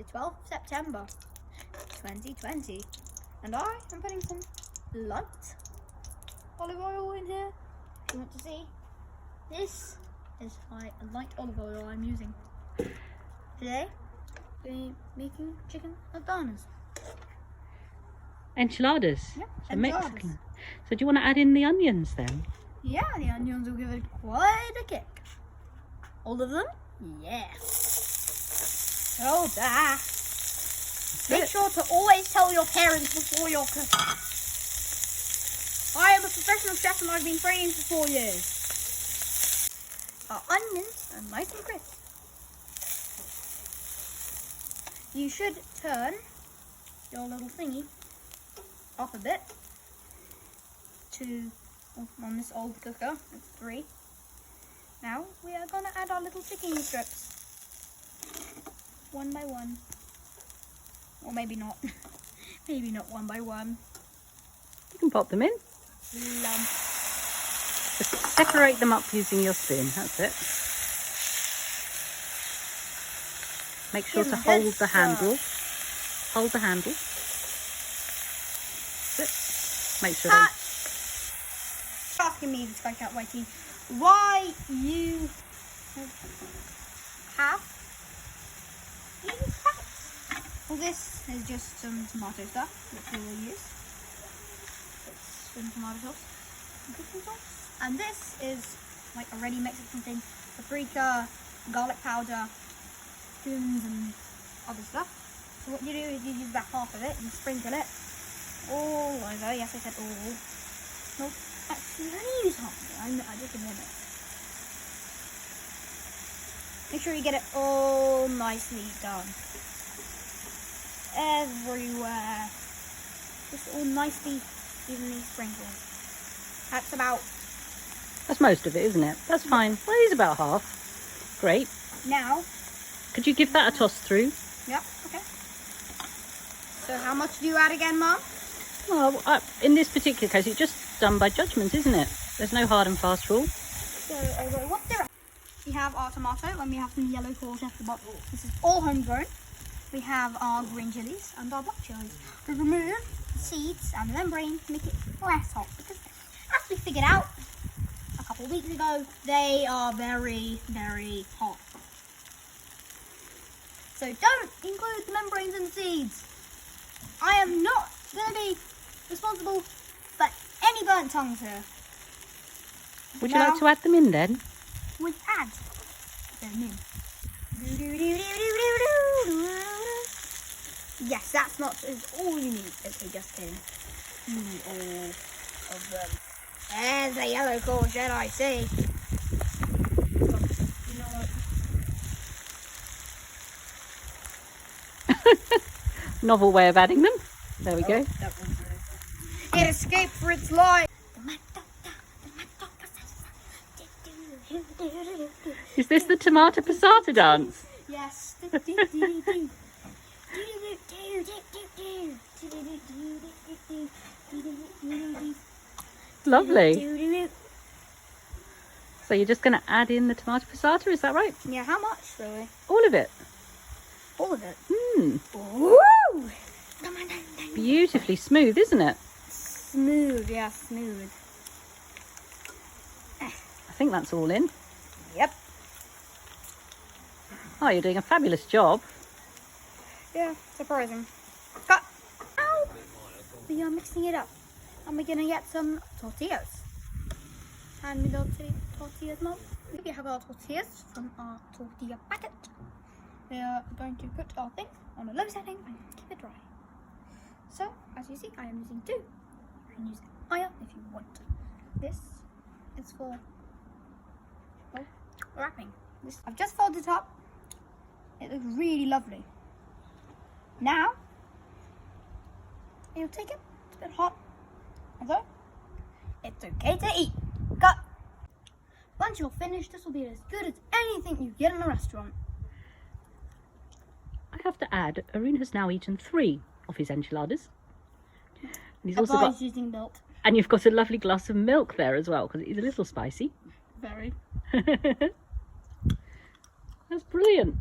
The 12th of September 2020, and I am putting some light olive oil in here. If you want to see, this is my light olive oil I'm using. Today we're making chicken enchiladas. Enchiladas? Yeah, so enchiladas. Mexican. So do you want to add in the onions then? Yeah, the onions will give it quite a kick. All of them? Yes. So that. Make sure to always tell your parents before you're cooking. I am a professional chef and I've been training for 4 years. Our onions are nice and crisp. You should turn your little thingy off a bit to on this old cooker. It's 3. Now we are gonna add our little chicken strips one by one, or maybe not. Maybe not one by one. You can pop them in. Lump. Just separate them up using your spoon. That's it. Make sure to hold the handle. Hold the handle. That's it. Make sure Cut. Asking me to strike out my teeth. Why you have these packets? Well, this is just some tomato stuff that we will use. It's some tomato sauce, some cooking sauce, and this is like a ready Mexican thing: paprika, garlic powder, spoons, and other stuff. So what you do is you use about half of it and sprinkle it all over. Yes, I said all. No. Actually, let me use half of it. I just want it. Make sure you get it all nicely done. Everywhere. Just all nicely, evenly sprinkled. That's most of it, isn't it? That's fine. Well, it is about half. Great. Now. Could you give that a toss through? Yep, okay. So how much do you add again, Mum? Well, in this particular case, it's just done by judgment, isn't it? There's no hard and fast rule. So, what's the rest? We have our tomato and we have some yellow courge at the bottom. This is all homegrown. We have our green chilies and our black chilies. We remove the seeds and the membrane to make it less hot because, as we figured out a couple of weeks ago, they are very, very hot. So don't include the membranes and the seeds. I am not going to be responsible for any burnt tongues here. Would you like to add them in then? We add them in. Yes, that's not all you need. Okay, just kidding. You need all of them. There's the yellow courgette I see. You know what? Novel way of adding them. There we go. It escaped for its life. Is this the tomato passata dance? Yes. Lovely. So you're just going to add in the tomato passata, is that right? Yeah, how much really? All of it. All of it. Woo! Beautifully smooth, isn't it? Smooth, yeah, smooth. I think that's all in. Yep. Oh, you're doing a fabulous job. Yeah, surprising. Cut. Now we are mixing it up, and we're gonna get some tortillas. And we got tortillas, Mom. We have our tortillas from our tortilla packet. We are going to put our thing on a low setting and keep it dry. So, as you see, I am using 2. You can use higher if you want. This is for wrapping. I've just folded it up. It looks really lovely. Now, you'll take it. It's a bit hot. Although, it's okay to eat. Cut. Once you're finished, this will be as good as anything you get in a restaurant. I have to add, Arun has now eaten 3 of his enchiladas. And he's also got, using milk. and you've got a lovely glass of milk there as well, because it is a little spicy. Very. That's brilliant.